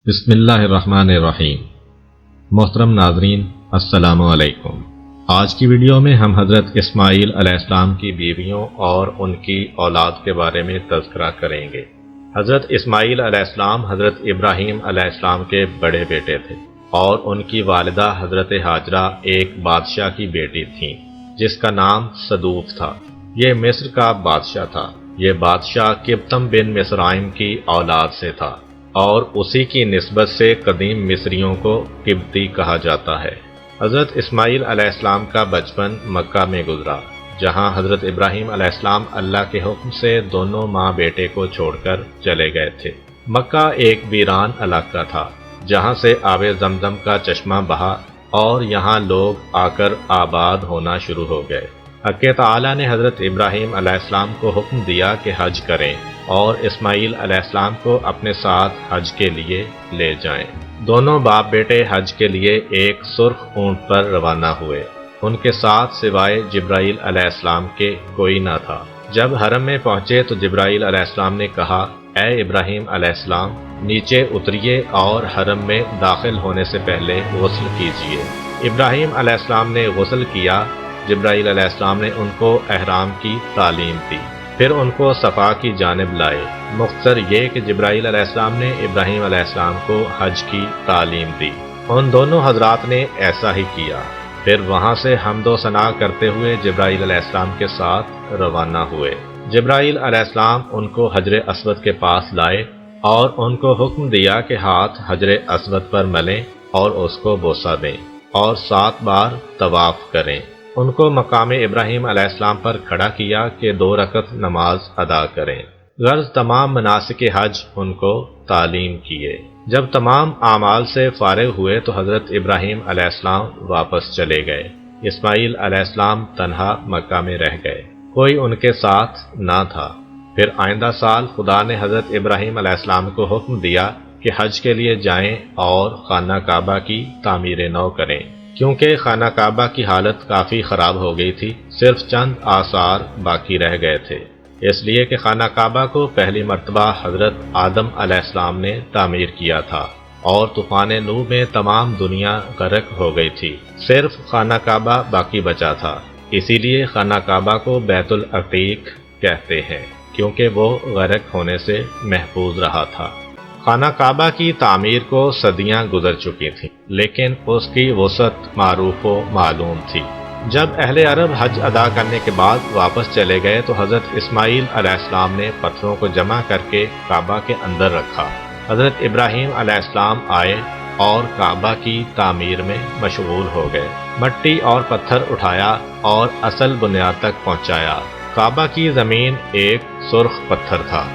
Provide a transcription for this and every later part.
بسم اللہ الرحمن الرحیم۔ محترم ناظرین، السلام علیکم۔ آج کی ویڈیو میں ہم حضرت اسماعیل علیہ السلام کی بیویوں اور ان کی اولاد کے بارے میں تذکرہ کریں گے۔ حضرت اسماعیل علیہ السلام حضرت ابراہیم علیہ السلام کے بڑے بیٹے تھے اور ان کی والدہ حضرت ہاجرہ ایک بادشاہ کی بیٹی تھیں جس کا نام صدوف تھا۔ یہ مصر کا بادشاہ تھا۔ یہ بادشاہ قبطم بن مصرائم کی اولاد سے تھا اور اسی کی نسبت سے قدیم مصریوں کو قبطی کہا جاتا ہے۔ حضرت اسماعیل علیہ السلام کا بچپن مکہ میں گزرا، جہاں حضرت ابراہیم علیہ السلام اللہ کے حکم سے دونوں ماں بیٹے کو چھوڑ کر چلے گئے تھے۔ مکہ ایک ویران علاقہ تھا جہاں سے آب زمزم کا چشمہ بہا اور یہاں لوگ آ کر آباد ہونا شروع ہو گئے۔ حق تعالی نے حضرت ابراہیم علیہ السلام کو حکم دیا کہ حج کریں اور اسماعیل علیہ السلام کو اپنے ساتھ حج کے لیے لے جائیں۔ دونوں باپ بیٹے حج کے لیے ایک سرخ اونٹ پر روانہ ہوئے۔ ان کے ساتھ سوائے جبرائیل علیہ السلام کے کوئی نہ تھا۔ جب حرم میں پہنچے تو جبرائیل علیہ السلام نے کہا، اے ابراہیم علیہ السلام، نیچے اتریے اور حرم میں داخل ہونے سے پہلے غسل کیجیے۔ ابراہیم علیہ السلام نے غسل کیا۔ جبرائیل علیہ السلام نے ان کو احرام کی تعلیم دی، پھر ان کو صفا کی جانب لائے۔ مختصر یہ کہ جبرائیل علیہ السلام نے ابراہیم علیہ السلام کو حج کی تعلیم دی۔ ان دونوں حضرات نے ایسا ہی کیا۔ پھر وہاں سے حمد و ثنا کرتے ہوئے جبرائیل علیہ السلام کے ساتھ روانہ ہوئے۔ جبرائیل علیہ السلام ان کو حجر اسود کے پاس لائے اور ان کو حکم دیا کہ ہاتھ حجر اسود پر ملیں اور اس کو بوسہ دیں اور 7 بار طواف کریں۔ ان کو مقام ابراہیم علیہ السلام پر کھڑا کیا کہ 2 رکعت نماز ادا کریں۔ غرض تمام مناسک حج ان کو تعلیم کیے۔ جب تمام اعمال سے فارغ ہوئے تو حضرت ابراہیم علیہ السلام واپس چلے گئے۔ اسماعیل علیہ السلام تنہا مکہ میں رہ گئے، کوئی ان کے ساتھ نہ تھا۔ پھر آئندہ سال خدا نے حضرت ابراہیم علیہ السلام کو حکم دیا کہ حج کے لیے جائیں اور خانہ کعبہ کی تعمیر نو کریں، کیونکہ خانہ کعبہ کی حالت کافی خراب ہو گئی تھی، صرف چند آثار باقی رہ گئے تھے، اس لیے کہ خانہ کعبہ کو پہلی مرتبہ حضرت آدم علیہ السلام نے تعمیر کیا تھا اور طوفان نوح میں تمام دنیا غرق ہو گئی تھی، صرف خانہ کعبہ باقی بچا تھا۔ اسی لیے خانہ کعبہ کو بیت العتیق کہتے ہیں، کیونکہ وہ غرق ہونے سے محفوظ رہا تھا۔ خانہ کعبہ کی تعمیر کو صدیاں گزر چکی تھیں، لیکن اس کی وسعت معروف و معلوم تھی۔ جب اہل عرب حج ادا کرنے کے بعد واپس چلے گئے تو حضرت اسماعیل علیہ السلام نے پتھروں کو جمع کر کے کعبہ کے اندر رکھا۔ حضرت ابراہیم علیہ السلام آئے اور کعبہ کی تعمیر میں مشغول ہو گئے۔ مٹی اور پتھر اٹھایا اور اصل بنیاد تک پہنچایا۔ کعبہ کی زمین ایک سرخ پتھر تھا۔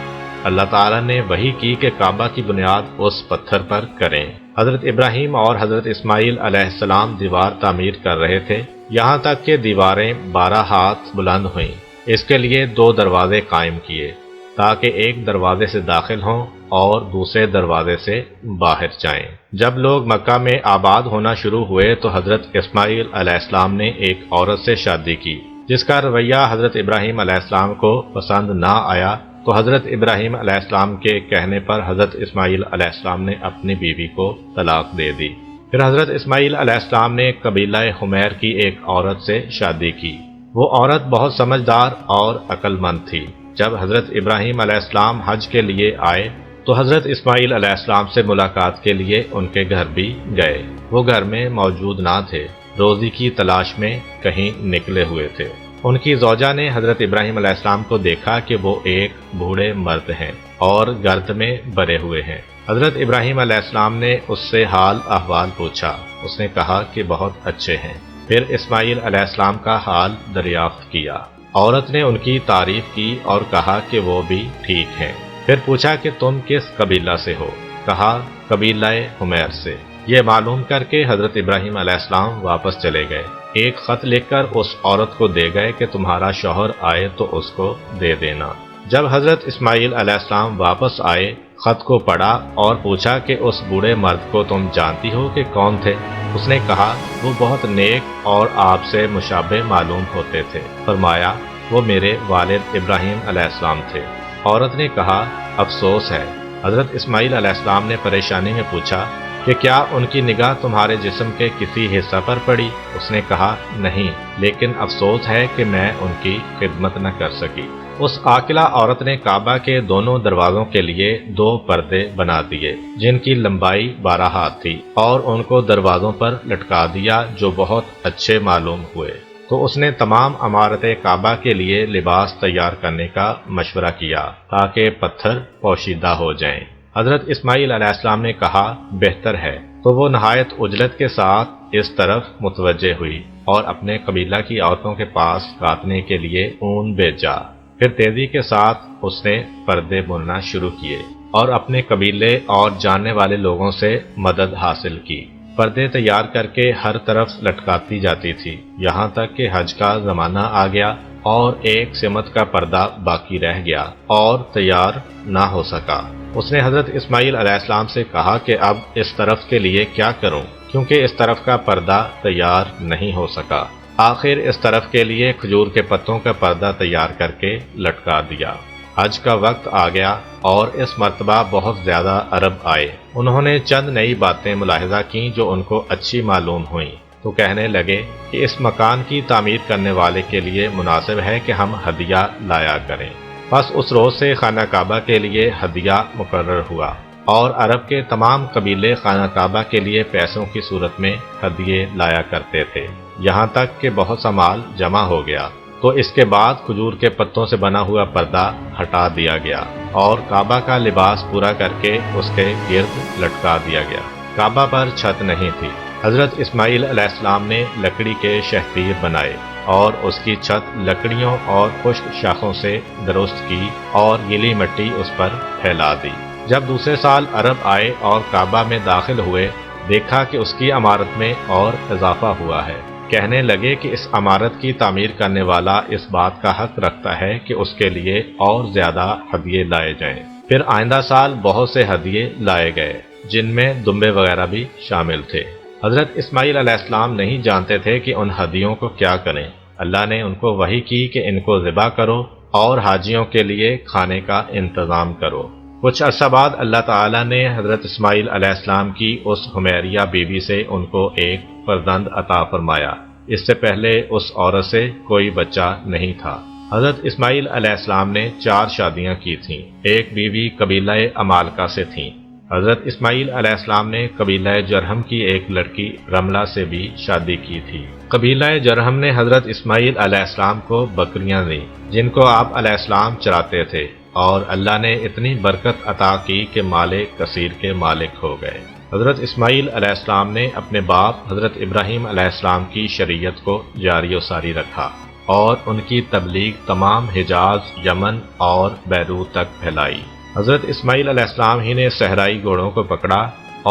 اللہ تعالیٰ نے وحی کی کہ کعبہ کی بنیاد اس پتھر پر کریں۔ حضرت ابراہیم اور حضرت اسماعیل علیہ السلام دیوار تعمیر کر رہے تھے، یہاں تک کہ دیواریں 12 ہاتھ بلند ہوئیں۔ اس کے لیے 2 دروازے قائم کیے تاکہ ایک دروازے سے داخل ہوں اور دوسرے دروازے سے باہر جائیں۔ جب لوگ مکہ میں آباد ہونا شروع ہوئے تو حضرت اسماعیل علیہ السلام نے ایک عورت سے شادی کی جس کا رویہ حضرت ابراہیم علیہ السلام کو پسند نہ آیا، تو حضرت ابراہیم علیہ السلام کے کہنے پر حضرت اسماعیل علیہ السلام نے اپنی بیوی کو طلاق دے دی۔ پھر حضرت اسماعیل علیہ السلام نے قبیلہ حمیر کی ایک عورت سے شادی کی۔ وہ عورت بہت سمجھدار اور عقل مند تھی۔ جب حضرت ابراہیم علیہ السلام حج کے لیے آئے تو حضرت اسماعیل علیہ السلام سے ملاقات کے لیے ان کے گھر بھی گئے۔ وہ گھر میں موجود نہ تھے، روزی کی تلاش میں کہیں نکلے ہوئے تھے۔ ان کی زوجہ نے حضرت ابراہیم علیہ السلام کو دیکھا کہ وہ ایک بوڑھے مرد ہیں اور گرد میں بھرے ہوئے ہیں۔ حضرت ابراہیم علیہ السلام نے اس سے حال احوال پوچھا۔ اس نے کہا کہ بہت اچھے ہیں۔ پھر اسماعیل علیہ السلام کا حال دریافت کیا۔ عورت نے ان کی تعریف کی اور کہا کہ وہ بھی ٹھیک ہیں۔ پھر پوچھا کہ تم کس قبیلہ سے ہو؟ کہا قبیلہ حمیر سے۔ یہ معلوم کر کے حضرت ابراہیم علیہ السلام واپس چلے گئے۔ ایک خط لکھ کر اس عورت کو دے گئے کہ تمہارا شوہر آئے تو اس کو دے دینا۔ جب حضرت اسماعیل علیہ السلام واپس آئے، خط کو پڑھا اور پوچھا کہ اس بوڑھے مرد کو تم جانتی ہو کہ کون تھے؟ اس نے کہا وہ بہت نیک اور آپ سے مشابہ معلوم ہوتے تھے۔ فرمایا وہ میرے والد ابراہیم علیہ السلام تھے۔ عورت نے کہا افسوس ہے، حضرت اسماعیل علیہ السلام نے پریشانی میں پوچھا کہ کیا ان کی نگاہ تمہارے جسم کے کسی حصہ پر پڑی؟ اس نے کہا نہیں، لیکن افسوس ہے کہ میں ان کی خدمت نہ کر سکی۔ اس عاقلہ عورت نے کعبہ کے دونوں دروازوں کے لیے 2 پردے بنا دیے جن کی لمبائی 12 ہاتھ تھی، اور ان کو دروازوں پر لٹکا دیا جو بہت اچھے معلوم ہوئے۔ تو اس نے تمام عمارت کعبہ کے لیے لباس تیار کرنے کا مشورہ کیا تاکہ پتھر پوشیدہ ہو جائیں۔ حضرت اسماعیل علیہ السلام نے کہا بہتر ہے، تو وہ نہایت عجلت کے ساتھ اس طرف متوجہ ہوئی اور اپنے قبیلہ کی عورتوں کے پاس کاٹنے کے لیے اون بھیجا۔ پھر تیزی کے ساتھ اس نے پردے بننا شروع کیے اور اپنے قبیلے اور جاننے والے لوگوں سے مدد حاصل کی۔ پردے تیار کر کے ہر طرف لٹکاتی جاتی تھی، یہاں تک کہ حج کا زمانہ آ گیا اور ایک سمت کا پردہ باقی رہ گیا اور تیار نہ ہو سکا۔ اس نے حضرت اسماعیل علیہ السلام سے کہا کہ اب اس طرف کے لیے کیا کروں، کیونکہ اس طرف کا پردہ تیار نہیں ہو سکا۔ آخر اس طرف کے لیے کھجور کے پتوں کا پردہ تیار کر کے لٹکا دیا۔ حج کا وقت آ گیا اور اس مرتبہ بہت زیادہ عرب آئے۔ انہوں نے چند نئی باتیں ملاحظہ کیں جو ان کو اچھی معلوم ہوئیں، تو کہنے لگے کہ اس مکان کی تعمیر کرنے والے کے لیے مناسب ہے کہ ہم ہدیہ لایا کریں۔ بس اس روز سے خانہ کعبہ کے لیے ہدیہ مقرر ہوا اور عرب کے تمام قبیلے خانہ کعبہ کے لیے پیسوں کی صورت میں ہدیے لایا کرتے تھے، یہاں تک کہ بہت سا مال جمع ہو گیا۔ تو اس کے بعد کھجور کے پتوں سے بنا ہوا پردہ ہٹا دیا گیا اور کعبہ کا لباس پورا کر کے اس کے گرد لٹکا دیا گیا۔ کعبہ پر چھت نہیں تھی۔ حضرت اسماعیل علیہ السلام نے لکڑی کے شہتیر بنائے اور اس کی چھت لکڑیوں اور خشک شاخوں سے درست کی اور گیلی مٹی اس پر پھیلا دی۔ جب دوسرے سال عرب آئے اور کعبہ میں داخل ہوئے، دیکھا کہ اس کی عمارت میں اور اضافہ ہوا ہے۔ کہنے لگے کہ اس عمارت کی تعمیر کرنے والا اس بات کا حق رکھتا ہے کہ اس کے لیے اور زیادہ ہدیے لائے جائیں۔ پھر آئندہ سال بہت سے ہدیے لائے گئے جن میں دمبے وغیرہ بھی شامل تھے۔ حضرت اسماعیل علیہ السلام نہیں جانتے تھے کہ ان ہدیوں کو کیا کریں۔ اللہ نے ان کو وحی کی کہ ان کو ذبح کرو اور حاجیوں کے لیے کھانے کا انتظام کرو۔ کچھ عرصہ بعد اللہ تعالیٰ نے حضرت اسماعیل علیہ السلام کی اس حمیریہ بیوی سے ان کو ایک فرزند عطا فرمایا۔ اس سے پہلے اس عورت سے کوئی بچہ نہیں تھا۔ حضرت اسماعیل علیہ السلام نے 4 شادیاں کی تھیں۔ ایک بیوی قبیلہ عمالقہ سے تھیں۔ حضرت اسماعیل علیہ السلام نے قبیلہ جرہم کی ایک لڑکی رملہ سے بھی شادی کی تھی۔ قبیلہ جرہم نے حضرت اسماعیل علیہ السلام کو بکریاں دیں جن کو آپ علیہ السلام چراتے تھے، اور اللہ نے اتنی برکت عطا کی کہ مال کثیر کے مالک ہو گئے۔ حضرت اسماعیل علیہ السلام نے اپنے باپ حضرت ابراہیم علیہ السلام کی شریعت کو جاری و ساری رکھا اور ان کی تبلیغ تمام حجاز، یمن اور بیروت تک پھیلائی۔ حضرت اسماعیل علیہ السلام ہی نے صحرائی گھوڑوں کو پکڑا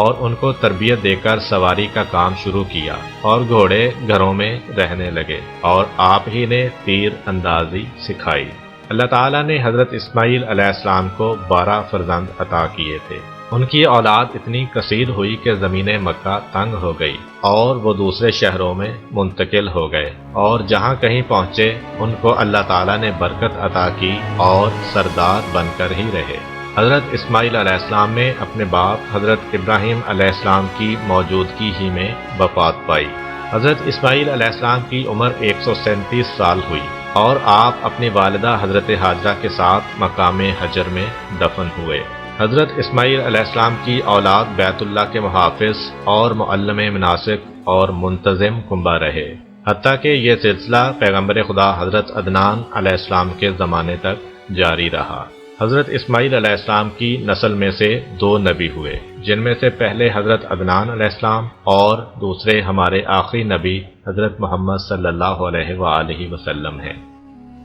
اور ان کو تربیت دے کر سواری کا کام شروع کیا، اور گھوڑے گھروں میں رہنے لگے، اور آپ ہی نے تیر اندازی سکھائی۔ اللہ تعالیٰ نے حضرت اسماعیل علیہ السلام کو 12 فرزند عطا کیے تھے۔ ان کی اولاد اتنی کثیر ہوئی کہ زمین مکہ تنگ ہو گئی اور وہ دوسرے شہروں میں منتقل ہو گئے، اور جہاں کہیں پہنچے ان کو اللہ تعالیٰ نے برکت عطا کی اور سردار بن کر ہی رہے۔ حضرت اسماعیل علیہ السلام نے اپنے باپ حضرت ابراہیم علیہ السلام کی موجودگی ہی میں وفات پائی۔ حضرت اسماعیل علیہ السلام کی عمر 137 سال ہوئی اور آپ اپنی والدہ حضرت ہاجرہ کے ساتھ مقام حجر میں دفن ہوئے۔ حضرت اسماعیل علیہ السلام کی اولاد بیت اللہ کے محافظ اور معلم مناسک اور منتظم کنبہ رہے، حتیٰ کہ یہ سلسلہ پیغمبر خدا حضرت عدنان علیہ السلام کے زمانے تک جاری رہا۔ حضرت اسماعیل علیہ السلام کی نسل میں سے 2 نبی ہوئے، جن میں سے پہلے حضرت عدنان علیہ السلام اور دوسرے ہمارے آخری نبی حضرت محمد صلی اللہ علیہ وآلہ وسلم ہیں۔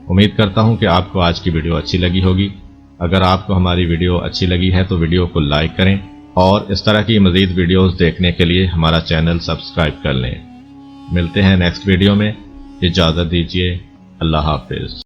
امید کرتا ہوں کہ آپ کو آج کی ویڈیو اچھی لگی ہوگی۔ اگر آپ کو ہماری ویڈیو اچھی لگی ہے تو ویڈیو کو لائک کریں اور اس طرح کی مزید ویڈیوز دیکھنے کے لیے ہمارا چینل سبسکرائب کر لیں۔ ملتے ہیں نیکسٹ ویڈیو میں، اجازت دیجیے، اللہ حافظ۔